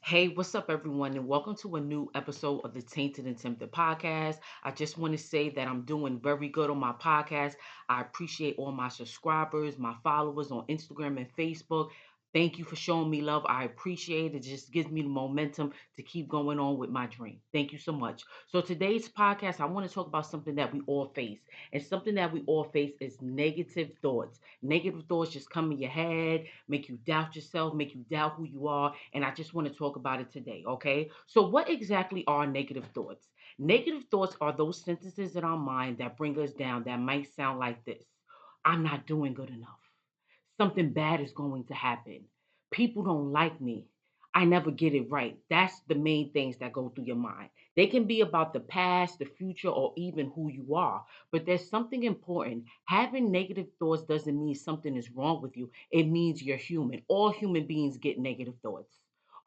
Hey, what's up, everyone, and welcome to a new episode of the Tainted and Tempted podcast. I just want to say that I'm doing very good on my podcast. I appreciate all my subscribers, my followers on Instagram and Facebook. Thank you for showing me love. I appreciate it. It just gives me the momentum to keep going on with my dream. Thank you so much. So, today's podcast, I want to talk about something that we all face. And something that we all face is negative thoughts. Negative thoughts just come in your head, make you doubt yourself, make you doubt who you are. And I just want to talk about it today, okay? So, what exactly are negative thoughts? Negative thoughts are those sentences in our mind that bring us down that might sound like this: I'm not doing good enough. Something bad is going to happen. People don't like me. I never get it right. That's the main things that go through your mind. They can be about the past, the future, or even who you are. But there's something important. Having negative thoughts doesn't mean something is wrong with you. It means you're human. All human beings get negative thoughts.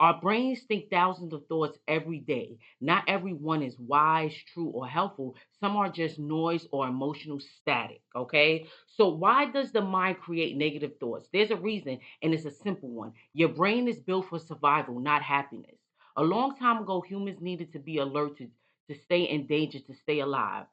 Our brains think thousands of thoughts every day. Not every one is wise, true, or helpful. Some are just noise or emotional static, okay? So, why does the mind create negative thoughts? There's a reason, and it's a simple one. Your brain is built for survival, not happiness. A long time ago, humans needed to be alerted to stay in danger, to stay alive.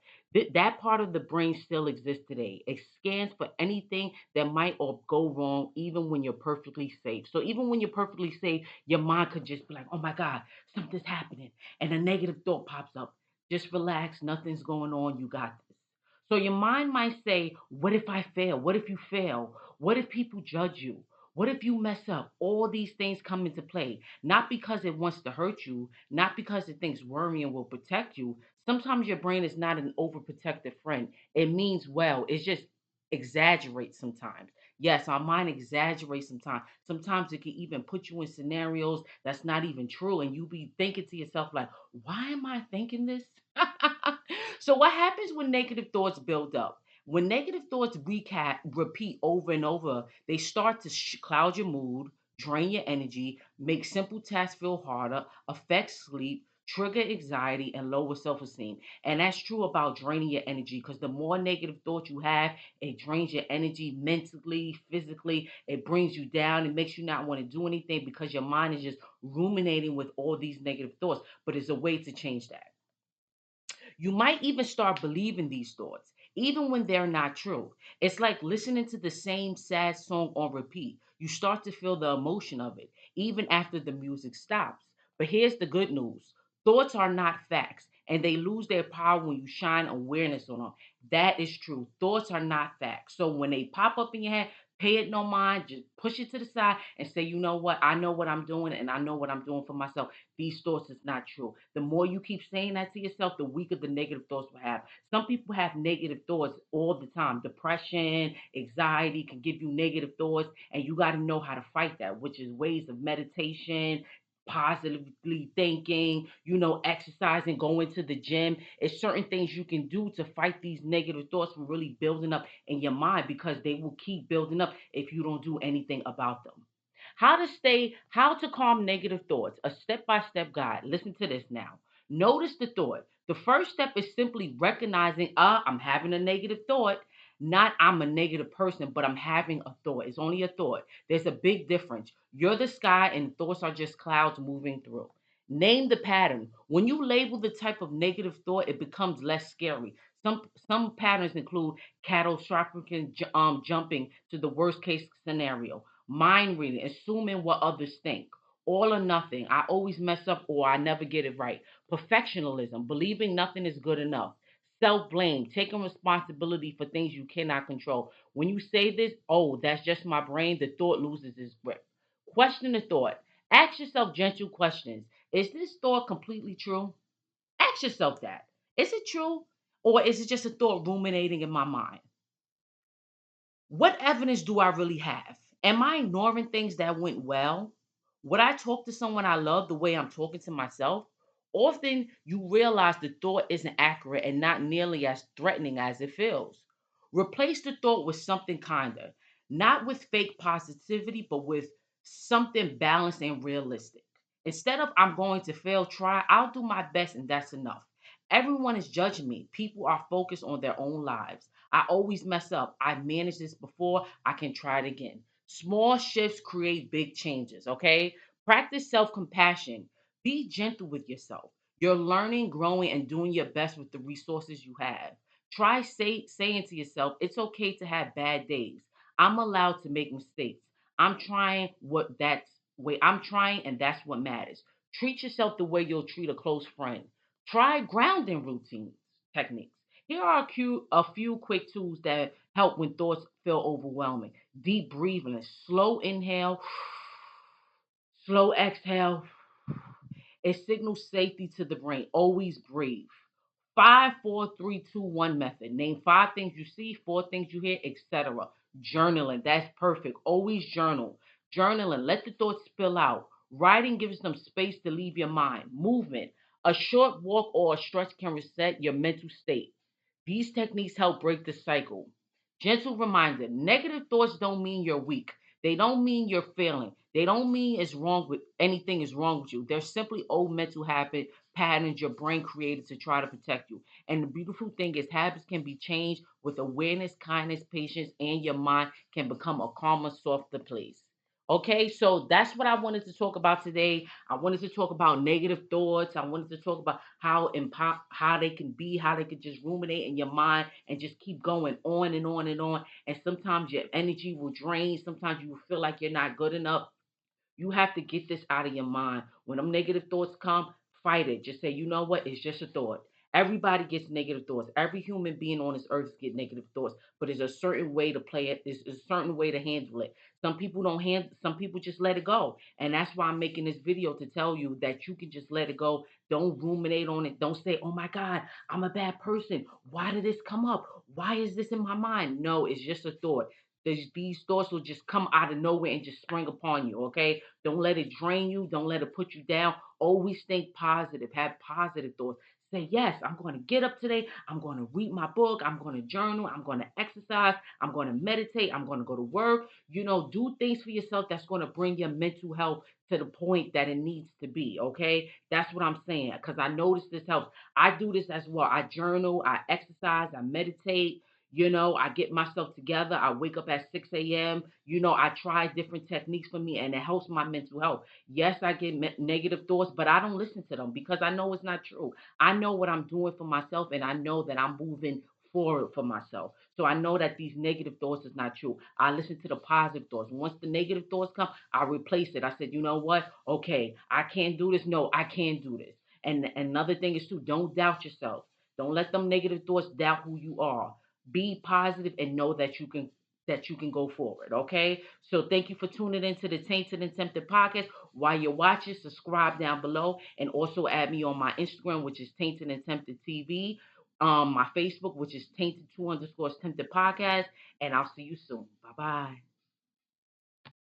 That part of the brain still exists today. It scans for anything that might or go wrong, even when you're perfectly safe. So, even when you're perfectly safe, your mind could just be like, oh my God, something's happening. And a negative thought pops up. Just relax, nothing's going on, you got this. So your mind might say, what if I fail? What if you fail? What if people judge you? What if you mess up? All these things come into play, not because it wants to hurt you, not because it thinks worrying will protect you. Sometimes your brain is not an overprotective friend. It means well, it just exaggerates sometimes. Yes, our mind exaggerates sometimes. Sometimes it can even put you in scenarios that's not even true, and you be thinking to yourself, like, why am I thinking this? So what happens when negative thoughts build up? When negative thoughts repeat over and over, they start to cloud your mood, drain your energy, make simple tasks feel harder, affect sleep, trigger anxiety, and lower self-esteem. And that's true about draining your energy, because the more negative thoughts you have, it drains your energy mentally, physically. It brings you down. It makes you not want to do anything because your mind is just ruminating with all these negative thoughts. But there's a way to change that. You might even start believing these thoughts, even when they're not true. It's like listening to the same sad song on repeat. You start to feel the emotion of it, even after the music stops. But here's the good news: thoughts are not facts, and they lose their power when you shine awareness on them. That is true. Thoughts are not facts. So when they pop up in your head, pay it no mind, just push it to the side and say, you know what? I know what I'm doing, and I know what I'm doing for myself. These thoughts is not true. The more you keep saying that to yourself, the weaker the negative thoughts will have. Some people have negative thoughts all the time. Depression, anxiety can give you negative thoughts, and you got to know how to fight that, which is ways of meditation, positively thinking, exercising, going to the gym. It's certain things you can do to fight these negative thoughts from really building up in your mind, because they will keep building up if you don't do anything about them. How to calm negative thoughts, a step-by-step guide. Listen to this now. Notice the thought. The first step is simply recognizing, I'm having a negative thought, not I'm a negative person, but I'm having a thought. It's only a thought. There's a big difference. You're the sky and thoughts are just clouds moving through. Name the pattern. When you label the type of negative thought, it becomes less scary. Some patterns include catastrophic jumping to the worst case scenario, mind reading, assuming what others think, all or nothing, I always mess up or I never get it right, perfectionism, believing nothing is good enough, self blame, taking responsibility for things you cannot control. When you say this, oh, that's just my brain, the thought loses its grip. Question the thought. Ask yourself gentle questions. Is this thought completely true? Ask yourself that. Is it true? Or is it just a thought ruminating in my mind? What evidence do I really have? Am I ignoring things that went well? Would I talk to someone I love the way I'm talking to myself? Often you realize the thought isn't accurate and not nearly as threatening as it feels. Replace the thought with something kinder, not with fake positivity, but with something balanced and realistic. Instead of I'm going to fail, try, I'll do my best and that's enough. Everyone is judging me. People are focused on their own lives. I always mess up. I managed this before. I can try it again. Small shifts create big changes, okay? Practice self compassion. Be gentle with yourself. You're learning, growing, and doing your best with the resources you have. Try saying to yourself, it's okay to have bad days. I'm allowed to make mistakes. I'm trying, and that's what matters. Treat yourself the way you'll treat a close friend. Try grounding routines techniques. Here are a few quick tools that help when thoughts feel overwhelming. Deep breathing, slow inhale, slow exhale. It signals safety to the brain. Always breathe. 5, 4, 3, 2, 1 method. Name 5 things you see, 4 things you hear, etc. Journaling. That's perfect. Always journal. Journaling. Let the thoughts spill out. Writing gives them space to leave your mind. Movement. A short walk or a stretch can reset your mental state. These techniques help break the cycle. Gentle reminder, negative thoughts don't mean you're weak. They don't mean you're failing. They don't mean anything is wrong with you. They're simply old mental habit patterns your brain created to try to protect you. And the beautiful thing is habits can be changed with awareness, kindness, patience, and your mind can become a calmer, softer place. Okay, so that's what I wanted to talk about today. I wanted to talk about negative thoughts. I wanted to talk about how they can be, how they can just ruminate in your mind and just keep going on and on and on. And sometimes your energy will drain. Sometimes you will feel like you're not good enough. You have to get this out of your mind. When them negative thoughts come, fight it. Just say, you know what? It's just a thought. Everybody gets negative thoughts. Every human being on this earth get negative thoughts, but there's a certain way to play it. There's a certain way to handle it. Some people don't handle. Some people just let it go, and that's why I'm making this video to tell you that you can just let it go. Don't ruminate on it. Don't say, "Oh my God, I'm a bad person. Why did this come up? Why is this in my mind?" No, it's just a thought. These thoughts will just come out of nowhere and just spring upon you. Okay, don't let it drain you. Don't let it put you down. Always think positive. Have positive thoughts. Say, yes, I'm going to get up today. I'm going to read my book. I'm going to journal. I'm going to exercise. I'm going to meditate. I'm going to go to work. Do things for yourself that's going to bring your mental health to the point that it needs to be. Okay. That's what I'm saying. Because I notice this helps. I do this as well. I journal. I exercise. I meditate. I get myself together. I wake up at 6 a.m. I try different techniques for me and it helps my mental health. Yes, I get negative thoughts, but I don't listen to them because I know it's not true. I know what I'm doing for myself and I know that I'm moving forward for myself. So I know that these negative thoughts is not true. I listen to the positive thoughts. Once the negative thoughts come, I replace it. I said, you know what? Okay, I can't do this. No, I can do this. And another thing is too, don't doubt yourself. Don't let them negative thoughts doubt who you are. Be positive and know that you can go forward. Okay. So thank you for tuning into the Tainted and Tempted podcast. While you're watching, subscribe down below and also add me on my Instagram, which is Tainted and Tempted TV. My Facebook, which is Tainted 2 _ Tempted podcast. And I'll see you soon. Bye bye.